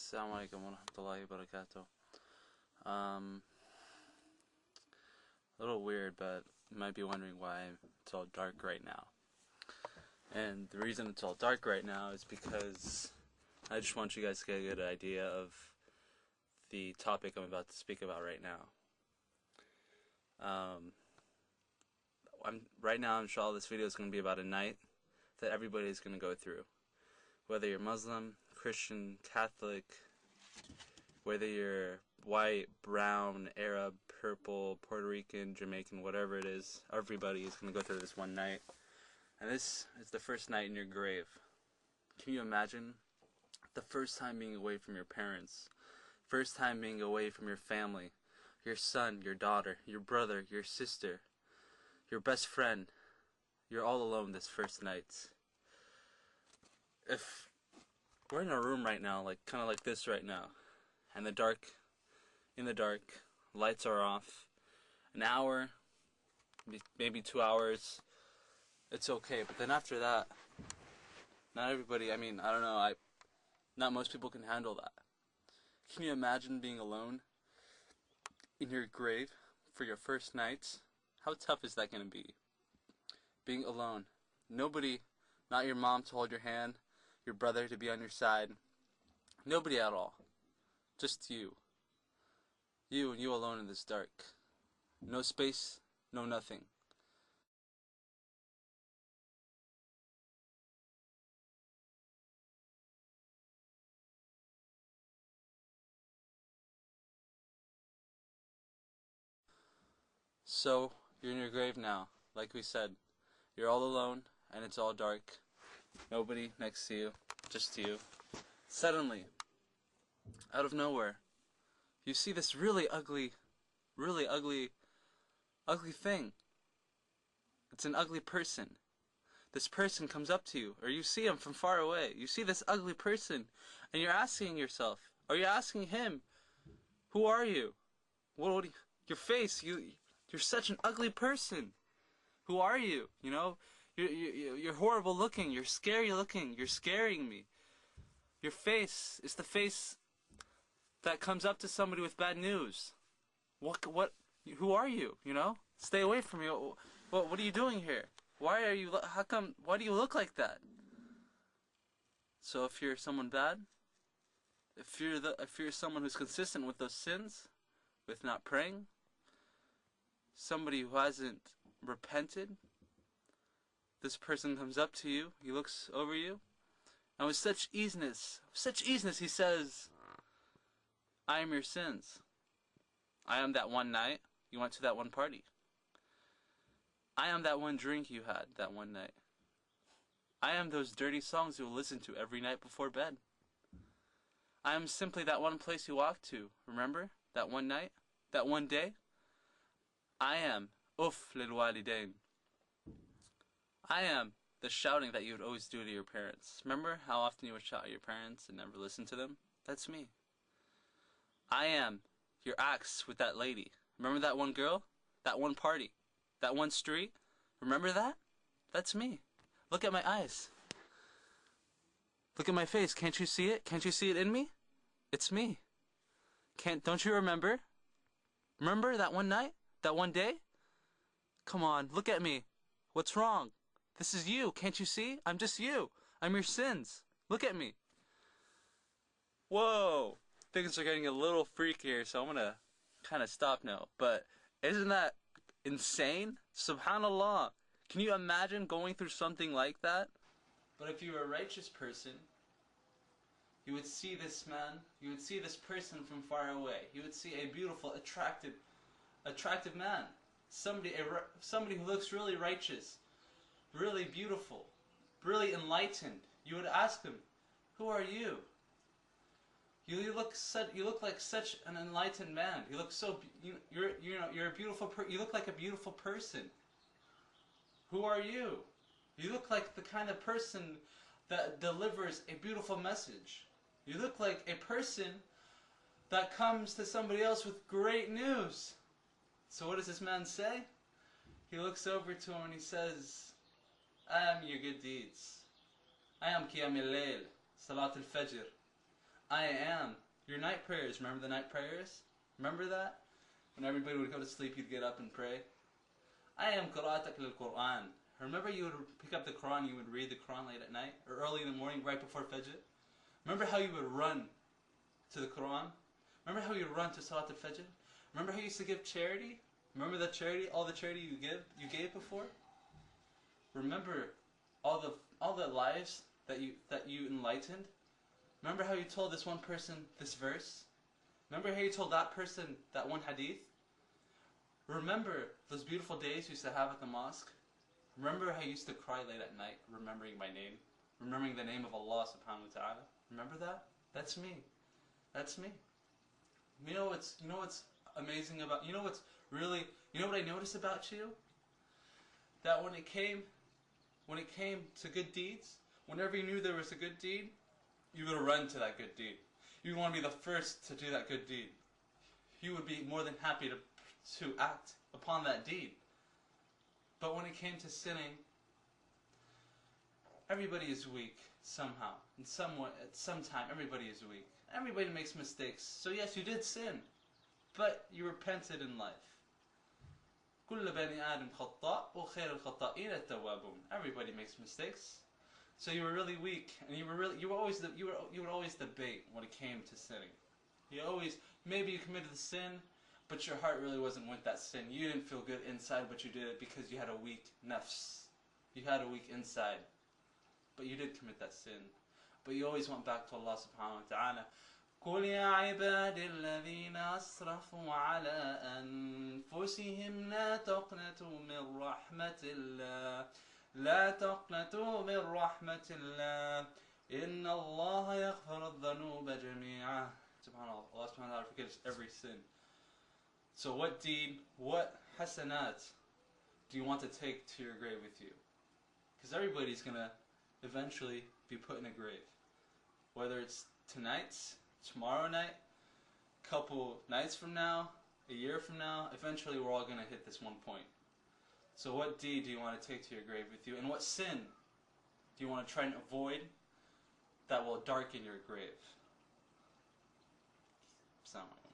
Assalamu alaikum wa rahmatullahi wa barakatuh. A little weird, but you might be wondering why it's all dark right now. And the reason it's all dark right now is because I just want you guys to get a good idea of the topic I'm about to speak about right now. Right now, inshallah, this video is going to be about a night that everybody is going to go through. Whether you're Muslim, Christian, Catholic, whether you're white, brown, Arab, purple, Puerto Rican, Jamaican, whatever it is, everybody is going to go through this one night. And this is the first night in your grave. Can you imagine the first time being away from your parents? First time being away from your family, your son, your daughter, your brother, your sister, your best friend. You're all alone this first night. If we're in a room right now, kind of like this right now, and in the dark, lights are off, an hour, maybe 2 hours, it's okay. But then after that, not everybody, I don't know, not most people can handle that. Can you imagine being alone in your grave for your first night? How tough is that going to be? Being alone. Nobody, not your mom to hold your hand, your brother to be on your side. Nobody at all. Just you. You and you alone in this dark. No space, no nothing. So, you're in your grave now. Like we said, you're all alone and it's all dark. Nobody next to you, just you. Suddenly, out of nowhere, you see this really ugly thing. It's an ugly person. This person comes up to you, or you see him from far away. You see this ugly person, and you're asking yourself, or you're asking him, who are you? Your face, you're such an ugly person. Who are you? You know, you're horrible looking, you're scary looking, you're scaring me. Your face is the face that comes up to somebody with bad news. Who are you? You know? Stay away from me. What are you doing here? Why do you look like that? So if you're someone bad, if you're someone who's consistent with those sins, with not praying, somebody who hasn't repented, this person comes up to you, he looks over you, and with such easiness he says, I am your sins. I am that one night you went to that one party. I am that one drink you had that one night. I am those dirty songs you will listen to every night before bed. I am simply that one place you walked to, remember? That one night? That one day? I am Uff lil walidain. I am the shouting that you would always do to your parents. Remember how often you would shout at your parents and never listen to them? That's me. I am your axe with that lady. Remember that one girl? That one party? That one street? Remember that? That's me. Look at my eyes. Look at my face. Can't you see it? Can't you see it in me? It's me. Don't you remember? Remember that one night? That one day? Come on, look at me. What's wrong? This is you. Can't you see? I'm just you. I'm your sins. Look at me. Whoa. Things are getting a little freaky here, so I'm gonna kind of stop now. But isn't that insane? Subhanallah. Can you imagine going through something like that? But if you were a righteous person, you would see this man, you would see this person from far away. You would see a beautiful, attractive man. Somebody who looks really righteous, really beautiful, really enlightened. You would ask him, who are you? You look like such an enlightened man. You look so you're a beautiful you look like a beautiful person. Who are you? You look like the kind of person that delivers a beautiful message. You look like a person that comes to somebody else with great news. So what does this man say? He looks over to him and he says, I am your good deeds. I am Qiyam al-Layl, Salat al-Fajr. I am. Your night prayers. Remember the night prayers? Remember that? When everybody would go to sleep, you'd get up and pray. I am قراءتك للقرآن. Remember you would pick up the Quran, you would read the Quran late at night, or early in the morning, right before Fajr? Remember how you would run to the Quran? Remember how you would run to Salat al-Fajr? Remember how you used to give charity? Remember the charity, all the charity you gave before? Remember all the lives that you enlightened? Remember how you told this one person this verse? Remember how you told that person that one hadith? Remember those beautiful days you used to have at the mosque? Remember how you used to cry late at night, remembering my name? Remembering the name of Allah subhanahu wa ta'ala? Remember that? That's me. That's me. You know what's amazing about, you know what I noticed about you? That when it came to good deeds, whenever you knew there was a good deed, you would run to that good deed. You want to be the first to do that good deed. You would be more than happy to act upon that deed. But when it came to sinning, everybody is weak somehow. In some way, at some time, everybody is weak. Everybody makes mistakes. So yes, you did sin, but you repented in life. كل بني آدم خطاء وخير الخطائين التوابون. Everybody makes mistakes. So you were really weak, and you would always debate when it came to sinning. Maybe you committed the sin, but your heart really wasn't with that sin. You didn't feel good inside, but you did it because you had a weak nafs. You had a weak inside. But you did commit that sin. But you always went back to Allah subhanahu wa ta'ala. قُلْ يَا عِبَادِ الَّذِينَ أَسْرَفُوا عَلَىٰ أَنفُسِهِمْ لَا تَقْنَطُوا مِنْ رَحْمَةِ اللَّهِ لا تقنطوا من رحمة الله إن الله يغفر الذنوب جميعا. SubhanAllah, Allah subhanahu wa ta'ala forgives every sin. So what deed, what hasanat do you want to take to your grave with you? Because everybody's going to eventually be put in a grave. Whether it's tonight, tomorrow night, a couple nights from now, a year from now, eventually we're all going to hit this one point. So what deed do you want to take to your grave with you? And what sin do you want to try and avoid that will darken your grave? Assalamu alaikum.